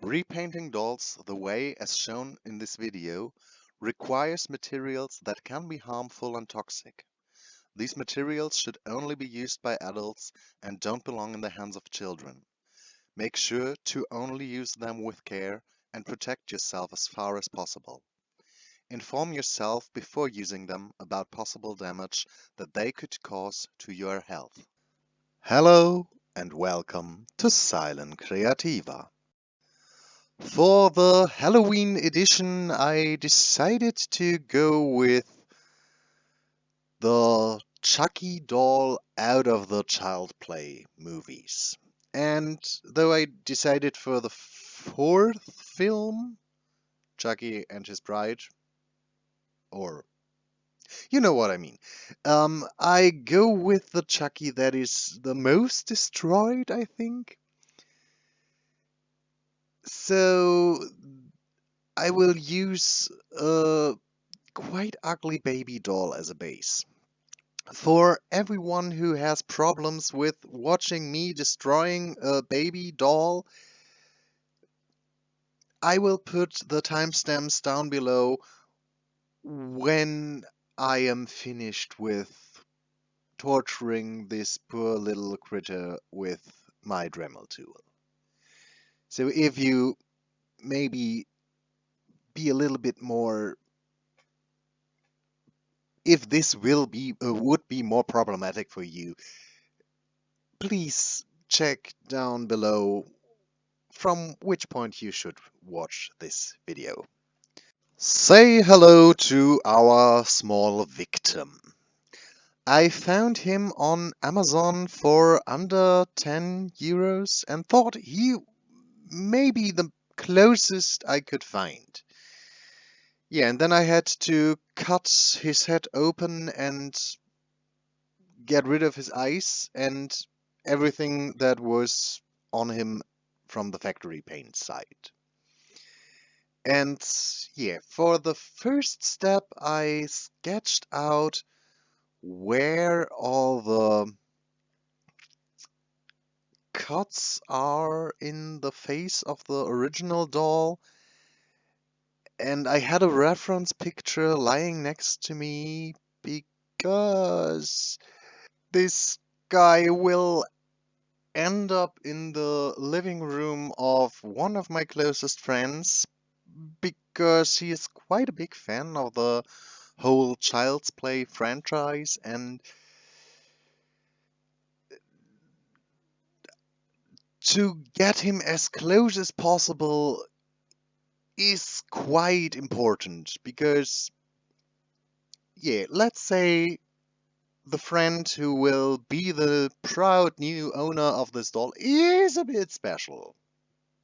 Repainting dolls the way as shown in this video requires materials that can be harmful and toxic. These materials should only be used by adults and don't belong in the hands of children. Make sure to only use them with care and protect yourself as far as possible. Inform yourself before using them about possible damage that they could cause to your health. Hello and welcome to Silent Creativa. For the Halloween edition, I decided to go with the Chucky doll out of the Child Play movies. And though I decided for the fourth film, Chucky and His Bride, or you know what I mean, I go with the Chucky that is the most destroyed, I think. So I will use a quite ugly baby doll as a base. For everyone who has problems with watching me destroying a baby doll, I will put the timestamps down below when I am finished with torturing this poor little critter with my Dremel tool. So if you maybe be a little bit more, if this would be more problematic for you, please check down below from which point you should watch this video. Say hello to our small victim. I found him on Amazon for under 10 euros and thought he may be the closest I could find. Yeah, and then I had to cut his head open and get rid of his eyes and everything that was on him from the factory paint side. And yeah, for the first step, I sketched out where all the cuts are in the face of the original doll. And I had a reference picture lying next to me because this guy will end up in the living room of one of my closest friends because he is quite a big fan of the whole Child's Play franchise, and to get him as close as possible is quite important because, yeah, let's say the friend who will be the proud new owner of this doll is a bit special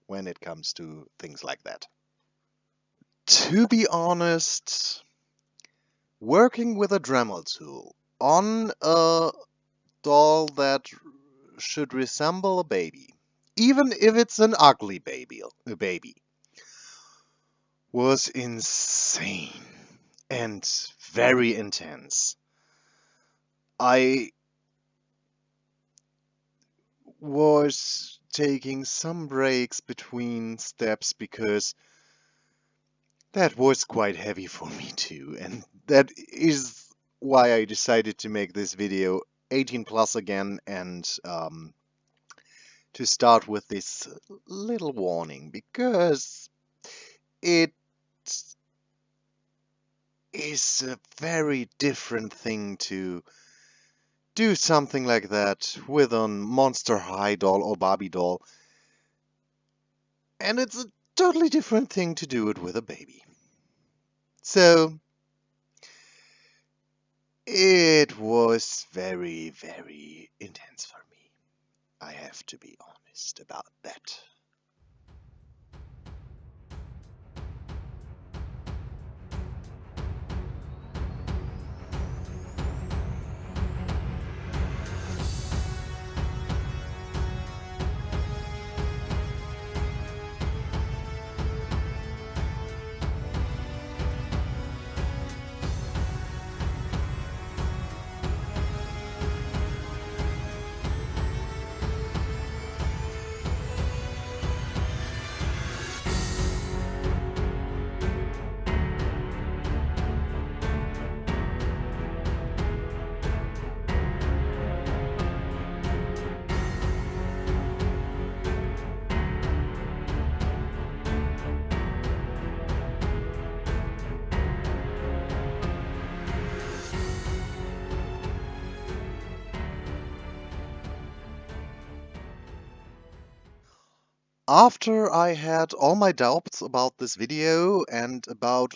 when it comes to things like that. To be honest, working with a Dremel tool on a doll that should resemble a baby, even if it's an ugly baby, was insane and very intense. I was taking some breaks between steps because that was quite heavy for me too, and that is why I decided to make this video 18 plus again and to start with this little warning because it is a very different thing to do something like that with a Monster High doll or Barbie doll, and it's a totally different thing to do it with a baby. So it was very, very intense for me. I have to be honest about that. After I had all my doubts about this video and about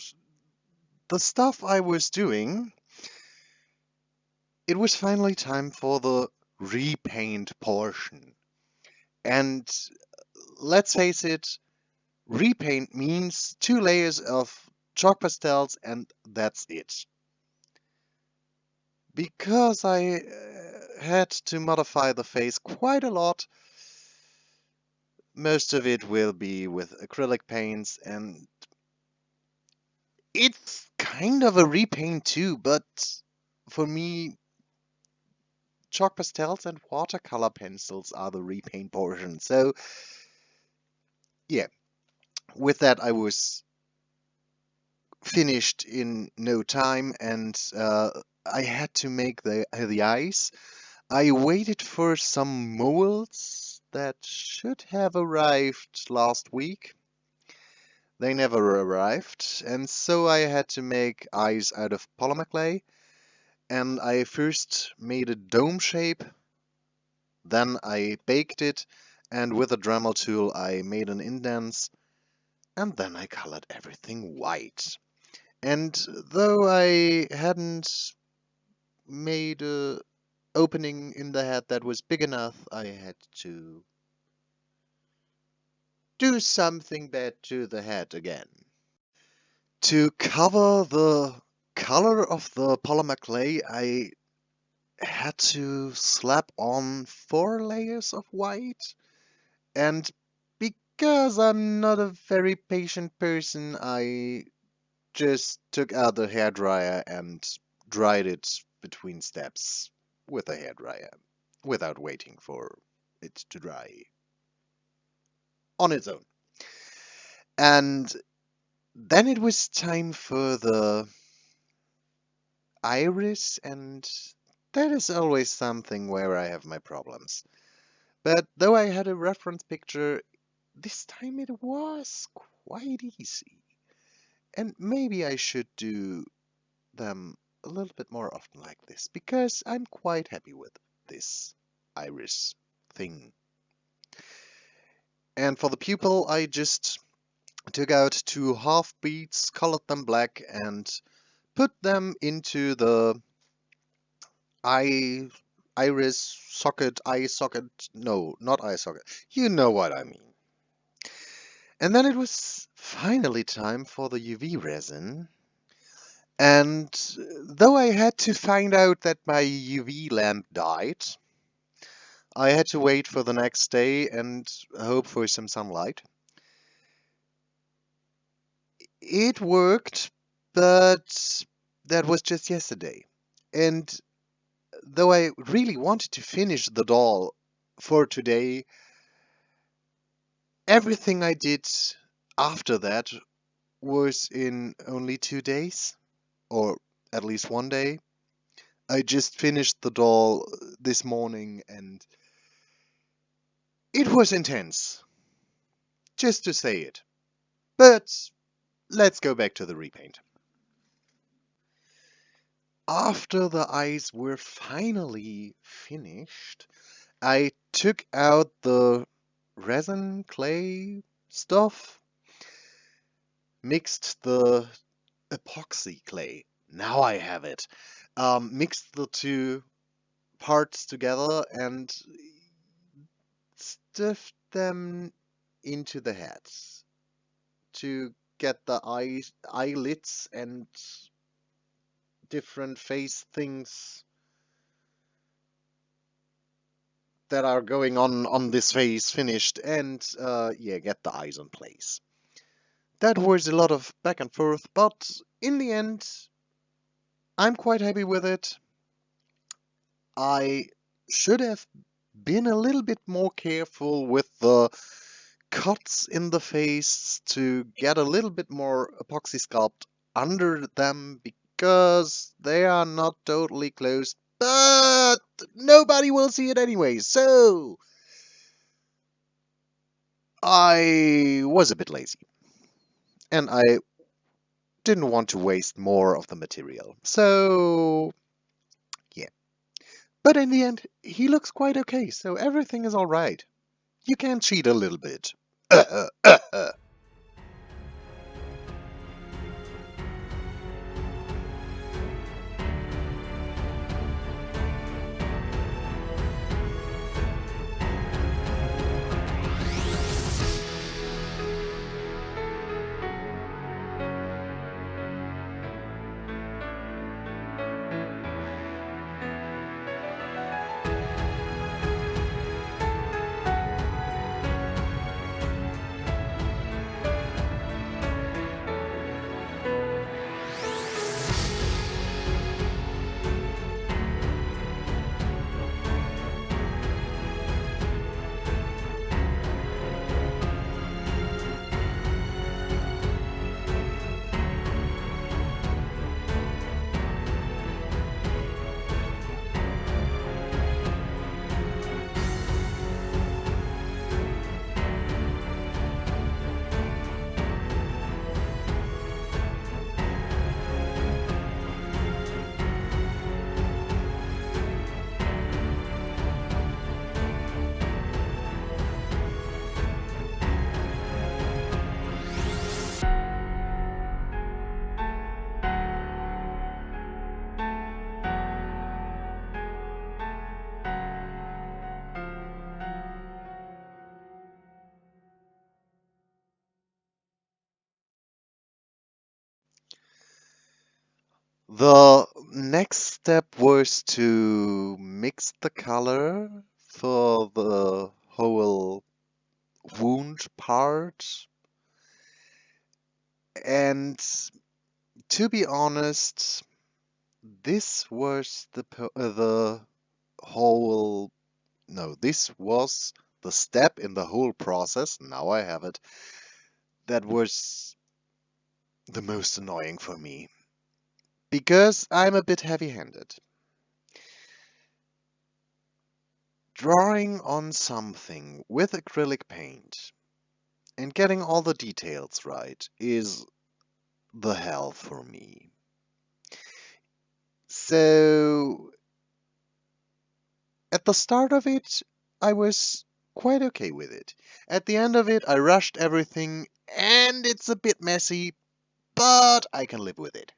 the stuff I was doing, it was finally time for the repaint portion. And let's face it, repaint means 2 layers of chalk pastels and that's it. Because I had to modify the face quite a lot, most of it will be with acrylic paints, and it's kind of a repaint too, but for me, chalk pastels and watercolor pencils are the repaint portion. So yeah, with that I was finished in no time, and I had to make the eyes. I waited for some molds that should have arrived last week. They never arrived, and so I had to make eyes out of polymer clay. And I first made a dome shape, then I baked it, and with a Dremel tool I made an indents, and then I colored everything white. And though I hadn't made a opening in the head that was big enough, I had to do something bad to the head again. To cover the color of the polymer clay, I had to slap on 4 layers of white, and because I'm not a very patient person, I just took out the hairdryer and dried it between steps with a hairdryer without waiting for it to dry on its own. And then it was time for the iris, and that is always something where I have my problems. But though I had a reference picture, this time it was quite easy. And maybe I should do them a little bit more often like this, because I'm quite happy with this iris thing. And for the pupil, I just took out 2 half beads, colored them black, and put them into the eye iris socket, eye socket, no, not eye socket, you know what I mean. And then it was finally time for the UV resin. And though I had to find out that my UV lamp died, I had to wait for the next day and hope for some sunlight. It worked, but that was just yesterday. And though I really wanted to finish the doll for today, everything I did after that was in only 2 days, or at least one day. I just finished the doll this morning and it was intense, just to say it. But let's go back to the repaint. After the eyes were finally finished, I took out the resin clay stuff, mixed the epoxy clay. Now I have it. Mixed the 2 parts together and stuffed them into the heads to get the eyelids and different face things that are going on this face finished, and yeah, get the eyes in place. That was a lot of back and forth, but in the end, I'm quite happy with it. I should have been a little bit more careful with the cuts in the face to get a little bit more epoxy sculpt under them, because they are not totally closed, but nobody will see it anyway, so I was a bit lazy and I didn't want to waste more of the material. So yeah. But in the end, he looks quite okay, so everything is alright. You can cheat a little bit. The next step was to mix the color for the whole wound part. And to be honest, this was the whole, no, this was the step in the whole process. Now I have it. That was the most annoying for me. Because I'm a bit heavy-handed. Drawing on something with acrylic paint and getting all the details right is the hell for me. So, at the start of it, I was quite okay with it. At the end of it, I rushed everything and it's a bit messy, but I can live with it.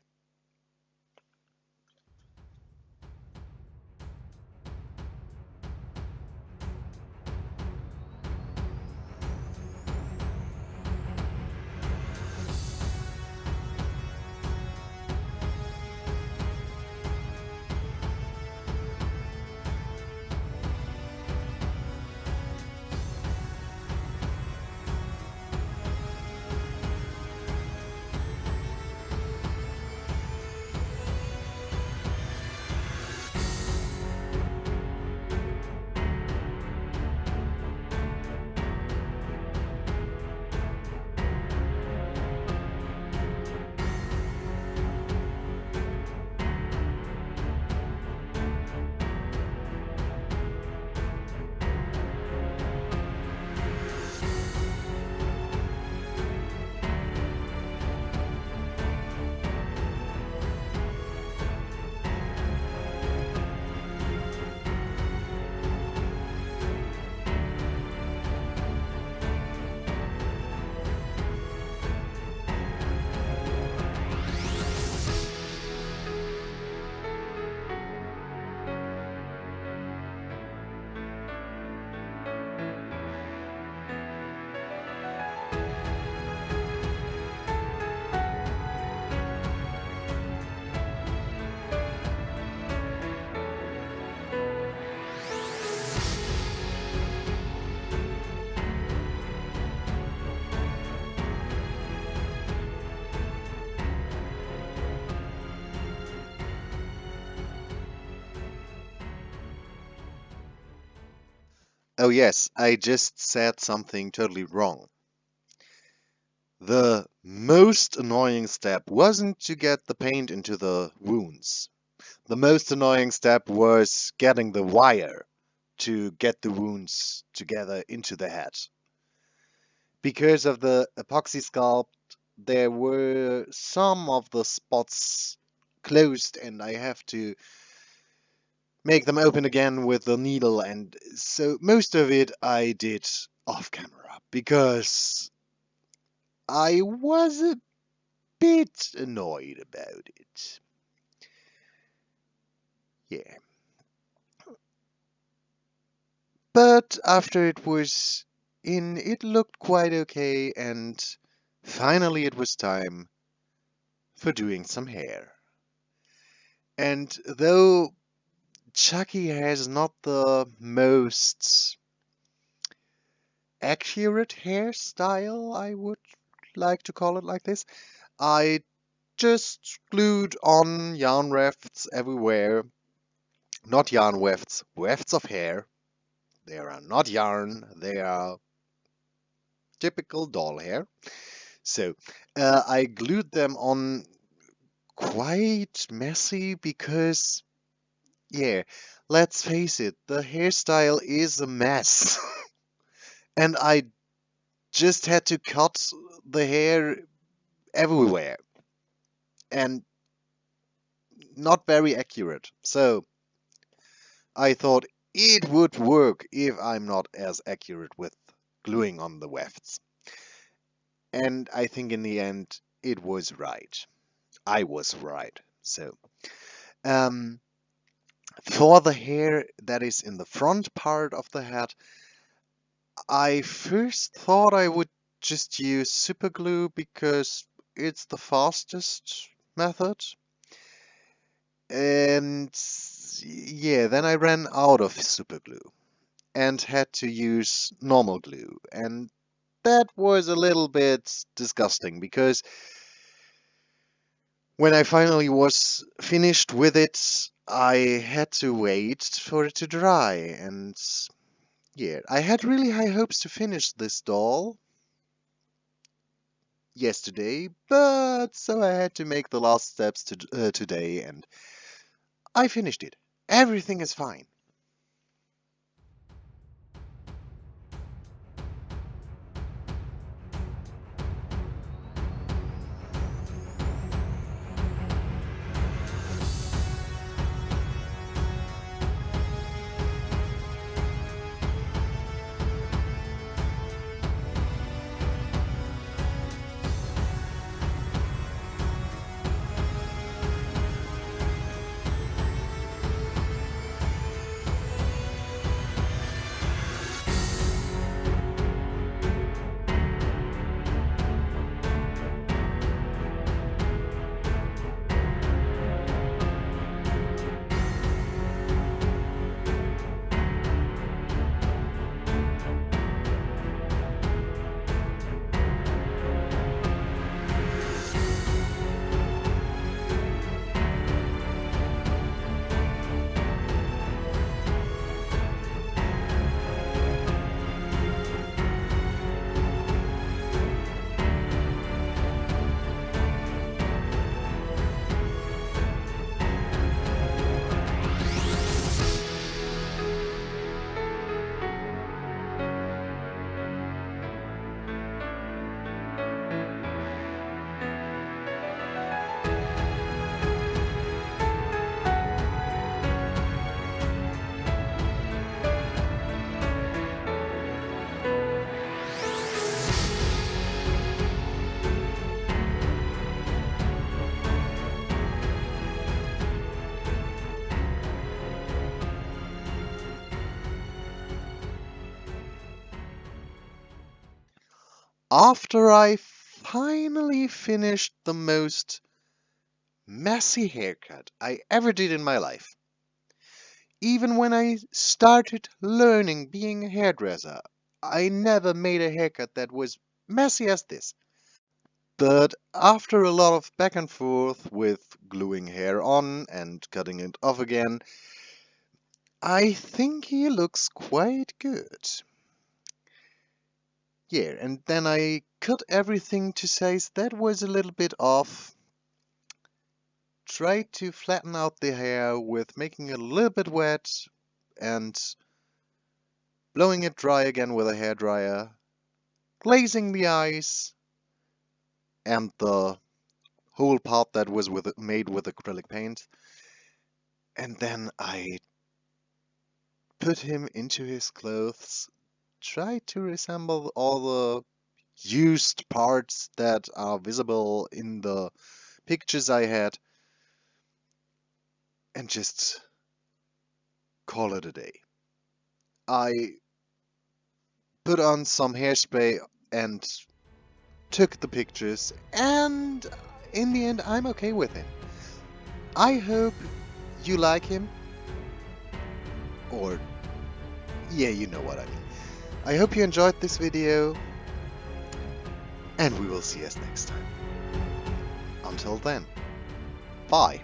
Oh yes, I just said something totally wrong. The most annoying step wasn't to get the paint into the wounds. The most annoying step was getting the wire to get the wounds together into the head. Because of the epoxy sculpt, there were some of the spots closed and I have to make them open again with the needle, and so most of it I did off camera because I was a bit annoyed about it. Yeah. But after it was in, it looked quite okay, and finally it was time for doing some hair. And though Chucky has not the most accurate hairstyle, I would like to call it like this, I just glued on yarn wefts everywhere. Not yarn wefts, wefts of hair. They are not yarn, they are typical doll hair. So I glued them on quite messy because, yeah, let's face it, the hairstyle is a mess. And I just had to cut the hair everywhere and not very accurate. So I thought it would work if I'm not as accurate with gluing on the wefts. And I think in the end it was right. I was right. So um, for the hair that is in the front part of the head, I first thought I would just use super glue because it's the fastest method. And yeah, then I ran out of super glue and had to use normal glue. And that was a little bit disgusting because when I finally was finished with it, I had to wait for it to dry. And yeah, I had really high hopes to finish this doll yesterday, but so I had to make the last steps today, and I finished it. Everything is fine. After I finally finished the most messy haircut I ever did in my life, even when I started learning being a hairdresser, I never made a haircut that was messy as this. But after a lot of back and forth with gluing hair on and cutting it off again, I think he looks quite good. Yeah, and then I cut everything to size that was a little bit off. Tried to flatten out the hair with making it a little bit wet and blowing it dry again with a hairdryer, glazing the eyes and the whole part that was made with acrylic paint. And then I put him into his clothes, tried to resemble all the used parts that are visible in the pictures I had, and just call it a day. I put on some hairspray and took the pictures, and in the end I'm okay with him. I hope you like him, or yeah, you know what I mean. I hope you enjoyed this video, and we will see us next time. Until then, bye.